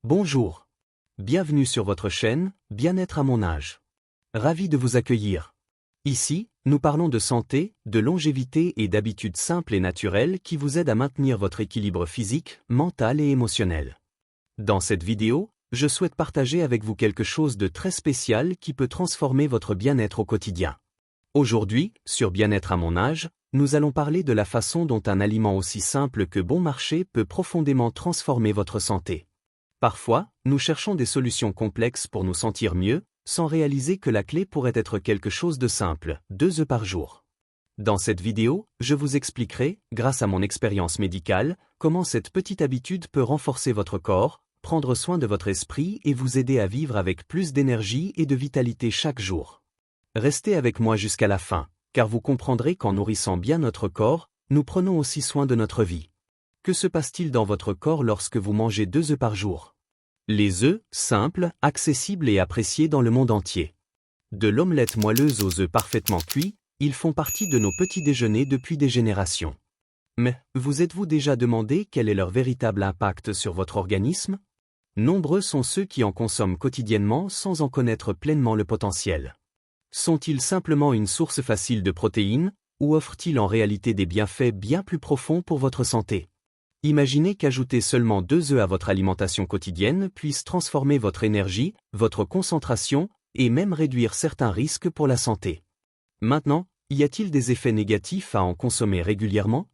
Bonjour. Bienvenue sur votre chaîne, Bien-être à mon âge. Ravi de vous accueillir. Ici, nous parlons de santé, de longévité et d'habitudes simples et naturelles qui vous aident à maintenir votre équilibre physique, mental et émotionnel. Dans cette vidéo, je souhaite partager avec vous quelque chose de très spécial qui peut transformer votre bien-être au quotidien. Aujourd'hui, sur Bien-être à mon âge, nous allons parler de la façon dont un aliment aussi simple que bon marché peut profondément transformer votre santé. Parfois, nous cherchons des solutions complexes pour nous sentir mieux, sans réaliser que la clé pourrait être quelque chose de simple, 2 œufs par jour. Dans cette vidéo, je vous expliquerai, grâce à mon expérience médicale, comment cette petite habitude peut renforcer votre corps, prendre soin de votre esprit et vous aider à vivre avec plus d'énergie et de vitalité chaque jour. Restez avec moi jusqu'à la fin, car vous comprendrez qu'en nourrissant bien notre corps, nous prenons aussi soin de notre vie. Que se passe-t-il dans votre corps lorsque vous mangez 2 œufs par jour ? Les œufs, simples, accessibles et appréciés dans le monde entier. De l'omelette moelleuse aux œufs parfaitement cuits, ils font partie de nos petits déjeuners depuis des générations. Mais, vous êtes-vous déjà demandé quel est leur véritable impact sur votre organisme ? Nombreux sont ceux qui en consomment quotidiennement sans en connaître pleinement le potentiel. Sont-ils simplement une source facile de protéines, ou offrent-ils en réalité des bienfaits bien plus profonds pour votre santé ? Imaginez qu'ajouter seulement 2 œufs à votre alimentation quotidienne puisse transformer votre énergie, votre concentration, et même réduire certains risques pour la santé. Maintenant, y a-t-il des effets négatifs à en consommer régulièrement ?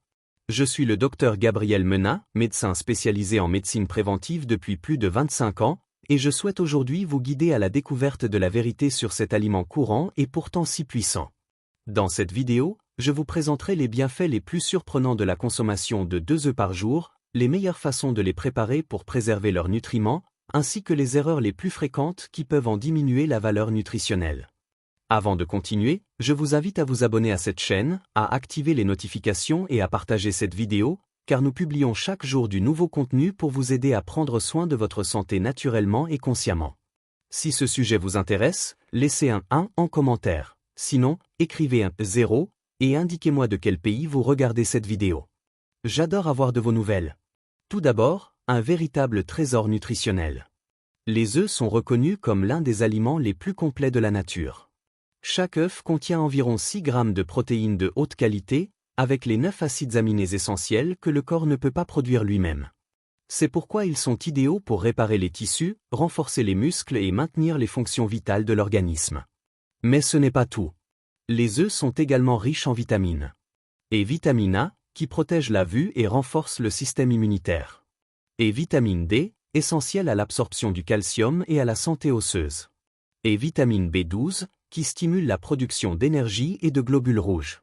Je suis le Dr Gabriel Menat, médecin spécialisé en médecine préventive depuis plus de 25 ans, et je souhaite aujourd'hui vous guider à la découverte de la vérité sur cet aliment courant et pourtant si puissant. Dans cette vidéo, je vous présenterai les bienfaits les plus surprenants de la consommation de 2 œufs par jour, les meilleures façons de les préparer pour préserver leurs nutriments, ainsi que les erreurs les plus fréquentes qui peuvent en diminuer la valeur nutritionnelle. Avant de continuer, je vous invite à vous abonner à cette chaîne, à activer les notifications et à partager cette vidéo, car nous publions chaque jour du nouveau contenu pour vous aider à prendre soin de votre santé naturellement et consciemment. Si ce sujet vous intéresse, laissez un 1 en commentaire. Sinon, écrivez un 0 et indiquez-moi de quel pays vous regardez cette vidéo. J'adore avoir de vos nouvelles. Tout d'abord, un véritable trésor nutritionnel. Les œufs sont reconnus comme l'un des aliments les plus complets de la nature. Chaque œuf contient environ 6 grammes de protéines de haute qualité, avec les 9 acides aminés essentiels que le corps ne peut pas produire lui-même. C'est pourquoi ils sont idéaux pour réparer les tissus, renforcer les muscles et maintenir les fonctions vitales de l'organisme. Mais ce n'est pas tout. Les œufs sont également riches en vitamines. Et vitamine A, qui protège la vue et renforce le système immunitaire. Et vitamine D, essentielle à l'absorption du calcium et à la santé osseuse. Et vitamine B12, qui stimule la production d'énergie et de globules rouges.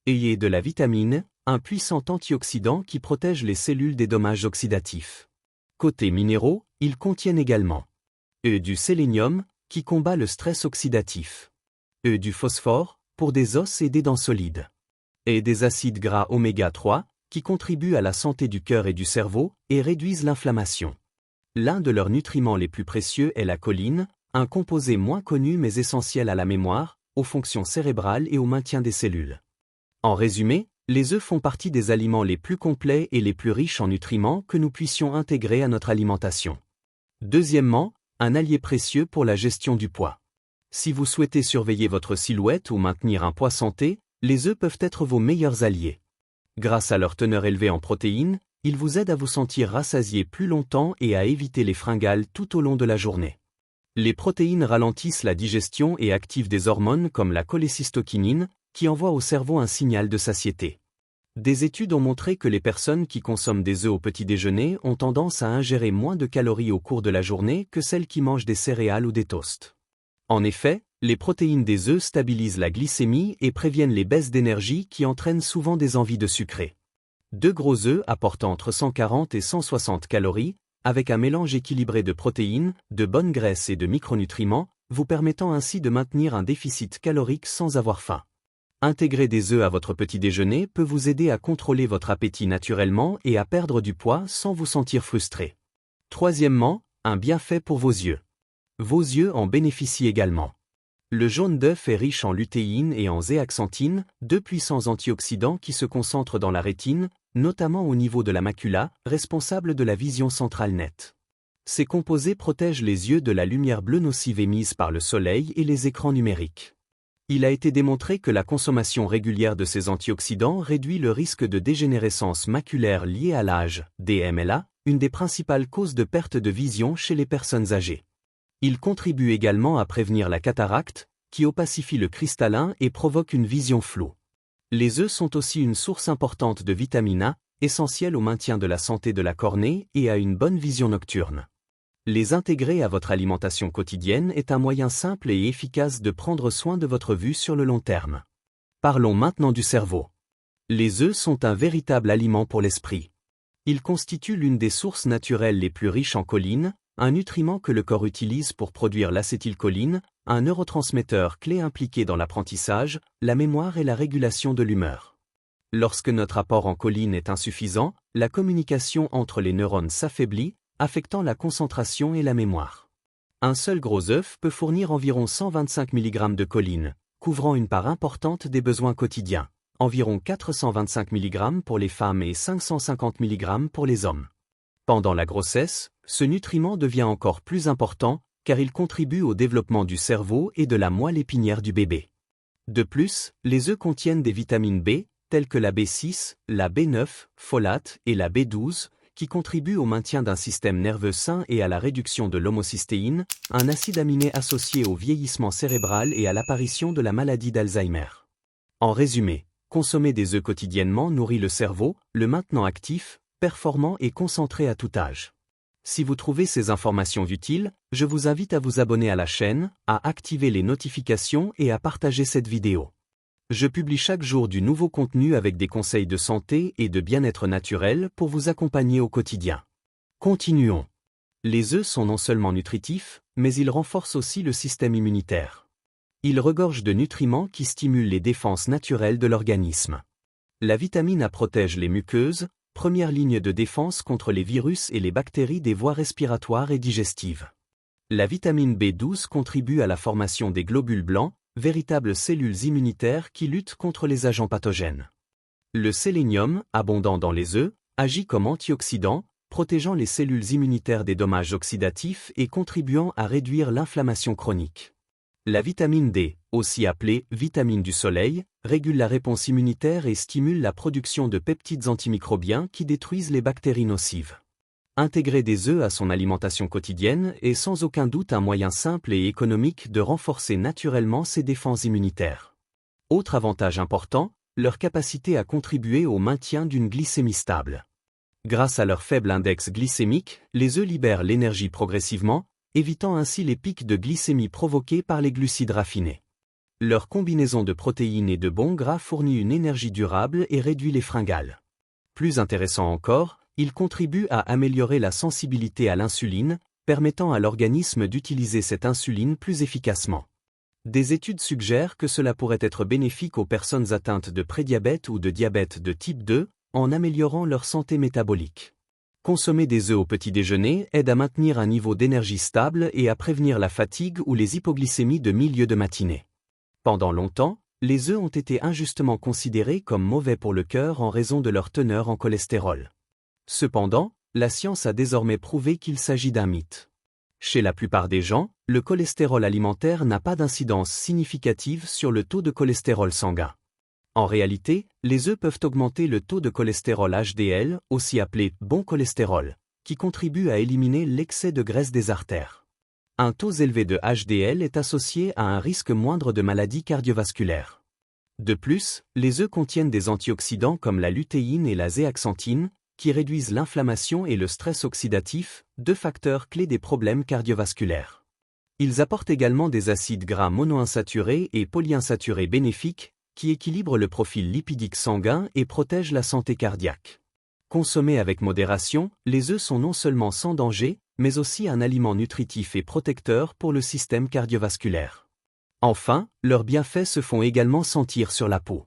Et de la vitamine, un puissant antioxydant qui protège les cellules des dommages oxydatifs. Côté minéraux, ils contiennent également du sélénium, qui combat le stress oxydatif. Du phosphore, pour des os et des dents solides. Et des acides gras oméga 3, qui contribuent à la santé du cœur et du cerveau, et réduisent l'inflammation. L'un de leurs nutriments les plus précieux est la choline, un composé moins connu mais essentiel à la mémoire, aux fonctions cérébrales et au maintien des cellules. En résumé, les œufs font partie des aliments les plus complets et les plus riches en nutriments que nous puissions intégrer à notre alimentation. Deuxièmement, un allié précieux pour la gestion du poids. Si vous souhaitez surveiller votre silhouette ou maintenir un poids santé, les œufs peuvent être vos meilleurs alliés. Grâce à leur teneur élevée en protéines, ils vous aident à vous sentir rassasié plus longtemps et à éviter les fringales tout au long de la journée. Les protéines ralentissent la digestion et activent des hormones comme la cholécystokinine, qui envoie au cerveau un signal de satiété. Des études ont montré que les personnes qui consomment des œufs au petit déjeuner ont tendance à ingérer moins de calories au cours de la journée que celles qui mangent des céréales ou des toasts. En effet, les protéines des œufs stabilisent la glycémie et préviennent les baisses d'énergie qui entraînent souvent des envies de sucrer. 2 gros œufs apportent entre 140 et 160 calories, avec un mélange équilibré de protéines, de bonnes graisses et de micronutriments, vous permettant ainsi de maintenir un déficit calorique sans avoir faim. Intégrer des œufs à votre petit déjeuner peut vous aider à contrôler votre appétit naturellement et à perdre du poids sans vous sentir frustré. Troisièmement, un bienfait pour vos yeux. Vos yeux en bénéficient également. Le jaune d'œuf est riche en lutéine et en zéaxanthine, 2 puissants antioxydants qui se concentrent dans la rétine, notamment au niveau de la macula, responsable de la vision centrale nette. Ces composés protègent les yeux de la lumière bleue nocive émise par le soleil et les écrans numériques. Il a été démontré que la consommation régulière de ces antioxydants réduit le risque de dégénérescence maculaire liée à l'âge, DMLA, une des principales causes de perte de vision chez les personnes âgées. Il contribue également à prévenir la cataracte, qui opacifie le cristallin et provoque une vision floue. Les œufs sont aussi une source importante de vitamine A, essentielle au maintien de la santé de la cornée et à une bonne vision nocturne. Les intégrer à votre alimentation quotidienne est un moyen simple et efficace de prendre soin de votre vue sur le long terme. Parlons maintenant du cerveau. Les œufs sont un véritable aliment pour l'esprit. Ils constituent l'une des sources naturelles les plus riches en choline, un nutriment que le corps utilise pour produire l'acétylcholine, un neurotransmetteur clé impliqué dans l'apprentissage, la mémoire et la régulation de l'humeur. Lorsque notre apport en choline est insuffisant, la communication entre les neurones s'affaiblit, affectant la concentration et la mémoire. Un seul gros œuf peut fournir environ 125 mg de choline, couvrant une part importante des besoins quotidiens, environ 425 mg pour les femmes et 550 mg pour les hommes. Pendant la grossesse, ce nutriment devient encore plus important, car il contribue au développement du cerveau et de la moelle épinière du bébé. De plus, les œufs contiennent des vitamines B, telles que la B6, la B9, folate et la B12, qui contribuent au maintien d'un système nerveux sain et à la réduction de l'homocystéine, un acide aminé associé au vieillissement cérébral et à l'apparition de la maladie d'Alzheimer. En résumé, consommer des œufs quotidiennement nourrit le cerveau, le maintenant actif, performant et concentré à tout âge. Si vous trouvez ces informations utiles, je vous invite à vous abonner à la chaîne, à activer les notifications et à partager cette vidéo. Je publie chaque jour du nouveau contenu avec des conseils de santé et de bien-être naturel pour vous accompagner au quotidien. Continuons. Les œufs sont non seulement nutritifs, mais ils renforcent aussi le système immunitaire. Ils regorgent de nutriments qui stimulent les défenses naturelles de l'organisme. La vitamine A protège les muqueuses, première ligne de défense contre les virus et les bactéries des voies respiratoires et digestives. La vitamine B12 contribue à la formation des globules blancs, véritables cellules immunitaires qui luttent contre les agents pathogènes. Le sélénium, abondant dans les œufs, agit comme antioxydant, protégeant les cellules immunitaires des dommages oxydatifs et contribuant à réduire l'inflammation chronique. La vitamine D, aussi appelée vitamine du soleil, régule la réponse immunitaire et stimule la production de peptides antimicrobiens qui détruisent les bactéries nocives. Intégrer des œufs à son alimentation quotidienne est sans aucun doute un moyen simple et économique de renforcer naturellement ses défenses immunitaires. Autre avantage important, leur capacité à contribuer au maintien d'une glycémie stable. Grâce à leur faible index glycémique, les œufs libèrent l'énergie progressivement, évitant ainsi les pics de glycémie provoqués par les glucides raffinés. Leur combinaison de protéines et de bons gras fournit une énergie durable et réduit les fringales. Plus intéressant encore, ils contribuent à améliorer la sensibilité à l'insuline, permettant à l'organisme d'utiliser cette insuline plus efficacement. Des études suggèrent que cela pourrait être bénéfique aux personnes atteintes de prédiabète ou de diabète de type 2, en améliorant leur santé métabolique. Consommer des œufs au petit déjeuner aide à maintenir un niveau d'énergie stable et à prévenir la fatigue ou les hypoglycémies de milieu de matinée. Pendant longtemps, les œufs ont été injustement considérés comme mauvais pour le cœur en raison de leur teneur en cholestérol. Cependant, la science a désormais prouvé qu'il s'agit d'un mythe. Chez la plupart des gens, le cholestérol alimentaire n'a pas d'incidence significative sur le taux de cholestérol sanguin. En réalité, les œufs peuvent augmenter le taux de cholestérol HDL, aussi appelé bon cholestérol, qui contribue à éliminer l'excès de graisse des artères. Un taux élevé de HDL est associé à un risque moindre de maladies cardiovasculaires. De plus, les œufs contiennent des antioxydants comme la lutéine et la zéaxanthine, qui réduisent l'inflammation et le stress oxydatif, deux facteurs clés des problèmes cardiovasculaires. Ils apportent également des acides gras monoinsaturés et polyinsaturés bénéfiques, qui équilibrent le profil lipidique sanguin et protègent la santé cardiaque. Consommés avec modération, les œufs sont non seulement sans danger, mais aussi un aliment nutritif et protecteur pour le système cardiovasculaire. Enfin, leurs bienfaits se font également sentir sur la peau.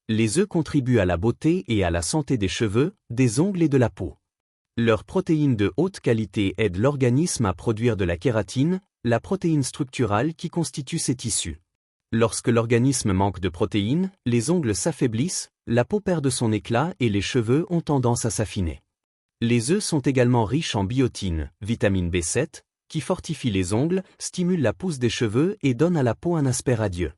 Les œufs contribuent à la beauté et à la santé des cheveux, des ongles et de la peau. Leurs protéines de haute qualité aident l'organisme à produire de la kératine, la protéine structurale qui constitue ces tissus. Lorsque l'organisme manque de protéines, les ongles s'affaiblissent, la peau perd de son éclat et les cheveux ont tendance à s'affiner. Les œufs sont également riches en biotine, vitamine B7, qui fortifie les ongles, stimule la pousse des cheveux et donne à la peau un aspect radieux.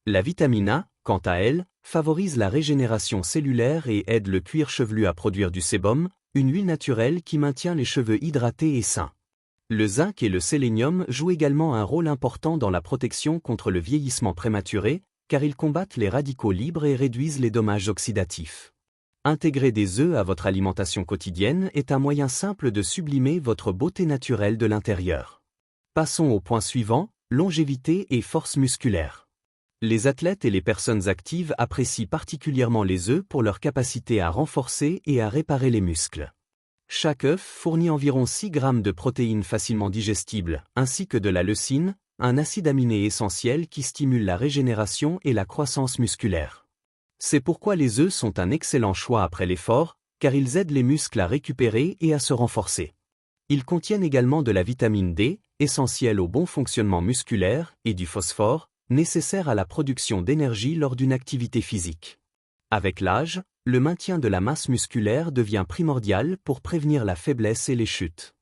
La vitamine A, quant à elle, favorise la régénération cellulaire et aide le cuir chevelu à produire du sébum, une huile naturelle qui maintient les cheveux hydratés et sains. Le zinc et le sélénium jouent également un rôle important dans la protection contre le vieillissement prématuré, car ils combattent les radicaux libres et réduisent les dommages oxydatifs. Intégrer des œufs à votre alimentation quotidienne est un moyen simple de sublimer votre beauté naturelle de l'intérieur. Passons au point suivant, longévité et force musculaire. Les athlètes et les personnes actives apprécient particulièrement les œufs pour leur capacité à renforcer et à réparer les muscles. Chaque œuf fournit environ 6 grammes de protéines facilement digestibles, ainsi que de la leucine, un acide aminé essentiel qui stimule la régénération et la croissance musculaire. C'est pourquoi les œufs sont un excellent choix après l'effort, car ils aident les muscles à récupérer et à se renforcer. Ils contiennent également de la vitamine D, essentielle au bon fonctionnement musculaire, et du phosphore, nécessaire à la production d'énergie lors d'une activité physique. Avec l'âge, le maintien de la masse musculaire devient primordial pour prévenir la faiblesse et les chutes.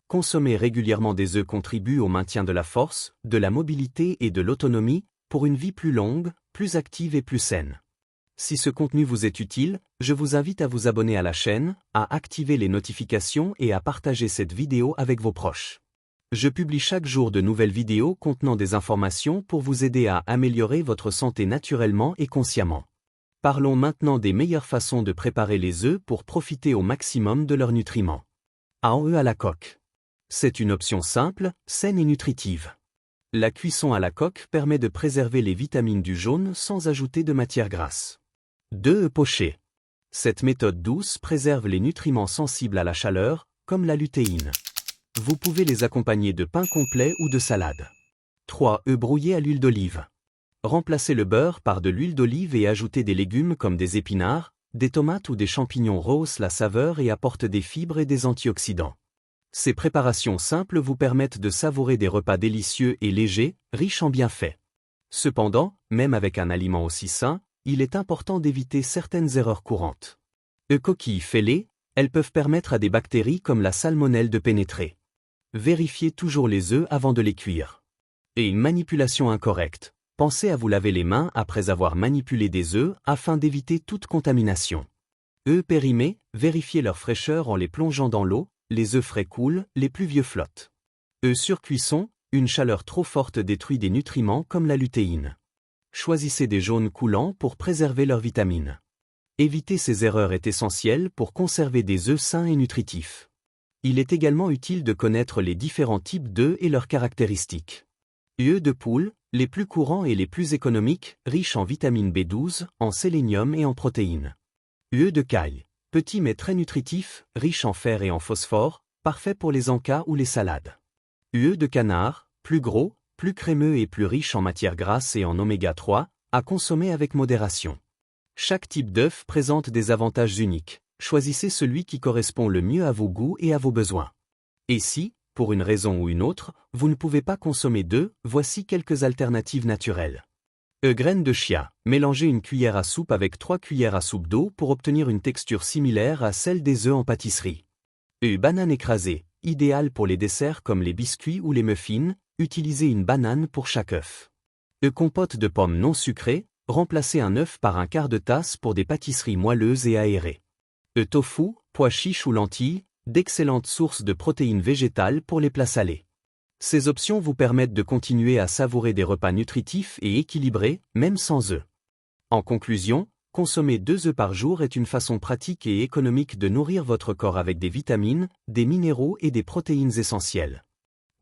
Consommer régulièrement des œufs contribue au maintien de la force, de la mobilité et de l'autonomie, pour une vie plus longue, plus active et plus saine. Si ce contenu vous est utile, je vous invite à vous abonner à la chaîne, à activer les notifications et à partager cette vidéo avec vos proches. Je publie chaque jour de nouvelles vidéos contenant des informations pour vous aider à améliorer votre santé naturellement et consciemment. Parlons maintenant des meilleures façons de préparer les œufs pour profiter au maximum de leurs nutriments. En œufs à la coque. C'est une option simple, saine et nutritive. La cuisson à la coque permet de préserver les vitamines du jaune sans ajouter de matière grasse. 2 œufs pochés. Cette méthode douce préserve les nutriments sensibles à la chaleur, comme la lutéine. Vous pouvez les accompagner de pain complet ou de salade. 3 œufs brouillés à l'huile d'olive. Remplacez le beurre par de l'huile d'olive et ajoutez des légumes comme des épinards, des tomates ou des champignons rehaussent la saveur et apportent des fibres et des antioxydants. Ces préparations simples vous permettent de savourer des repas délicieux et légers, riches en bienfaits. Cependant, même avec un aliment aussi sain, il est important d'éviter certaines erreurs courantes. Coquilles fêlées, elles peuvent permettre à des bactéries comme la salmonelle de pénétrer. Vérifiez toujours les œufs avant de les cuire. Et manipulation incorrecte. Pensez à vous laver les mains après avoir manipulé des œufs afin d'éviter toute contamination. Œufs périmés, vérifiez leur fraîcheur en les plongeant dans l'eau. Les œufs frais coulent, les plus vieux flottent. Œufs surcuisson, une chaleur trop forte détruit des nutriments comme la lutéine. Choisissez des jaunes coulants pour préserver leurs vitamines. Éviter ces erreurs est essentiel pour conserver des œufs sains et nutritifs. Il est également utile de connaître les différents types d'œufs et leurs caractéristiques. Œufs de poule, les plus courants et les plus économiques, riches en vitamine B12, en sélénium et en protéines. Œufs de caille. Petit mais très nutritif, riche en fer et en phosphore, parfait pour les encas ou les salades. Œufs de canard, plus gros, plus crémeux et plus riche en matières grasses et en oméga 3, à consommer avec modération. Chaque type d'œuf présente des avantages uniques. Choisissez celui qui correspond le mieux à vos goûts et à vos besoins. Et si, pour une raison ou une autre, vous ne pouvez pas consommer d'œufs, voici quelques alternatives naturelles. Graines de chia. Mélangez une cuillère à soupe avec 3 cuillères à soupe d'eau pour obtenir une texture similaire à celle des œufs en pâtisserie. Banane écrasée. Idéal pour les desserts comme les biscuits ou les muffins, utilisez une banane pour chaque œuf. Compote de pommes non sucrées. Remplacez un œuf par un quart de tasse pour des pâtisseries moelleuses et aérées. Tofu, pois chiches ou lentilles, d'excellentes sources de protéines végétales pour les plats salés. Ces options vous permettent de continuer à savourer des repas nutritifs et équilibrés, même sans œufs. En conclusion, consommer 2 œufs par jour est une façon pratique et économique de nourrir votre corps avec des vitamines, des minéraux et des protéines essentielles.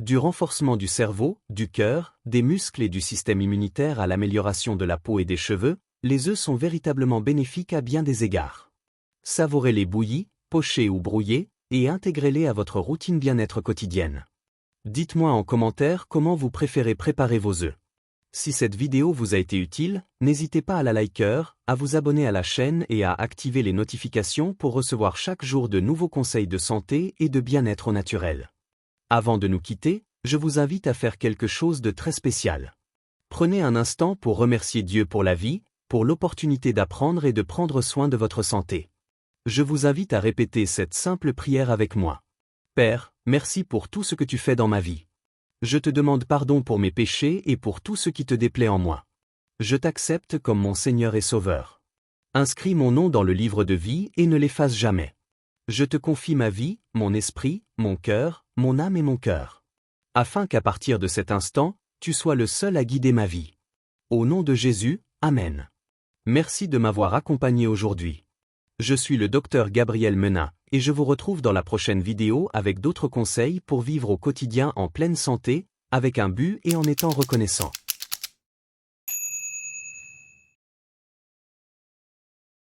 Du renforcement du cerveau, du cœur, des muscles et du système immunitaire à l'amélioration de la peau et des cheveux, les œufs sont véritablement bénéfiques à bien des égards. Savourez-les bouillis, pochés ou brouillés, et intégrez-les à votre routine bien-être quotidienne. Dites-moi en commentaire comment vous préférez préparer vos œufs. Si cette vidéo vous a été utile, n'hésitez pas à la liker, à vous abonner à la chaîne et à activer les notifications pour recevoir chaque jour de nouveaux conseils de santé et de bien-être au naturel. Avant de nous quitter, je vous invite à faire quelque chose de très spécial. Prenez un instant pour remercier Dieu pour la vie, pour l'opportunité d'apprendre et de prendre soin de votre santé. Je vous invite à répéter cette simple prière avec moi. Père, merci pour tout ce que tu fais dans ma vie. Je te demande pardon pour mes péchés et pour tout ce qui te déplaît en moi. Je t'accepte comme mon Seigneur et Sauveur. Inscris mon nom dans le livre de vie et ne l'efface jamais. Je te confie ma vie, mon esprit, mon cœur, mon âme et mon cœur. Afin qu'à partir de cet instant, tu sois le seul à guider ma vie. Au nom de Jésus, Amen. Merci de m'avoir accompagné aujourd'hui. Je suis le docteur Gabriel Menat, et je vous retrouve dans la prochaine vidéo avec d'autres conseils pour vivre au quotidien en pleine santé, avec un but et en étant reconnaissant.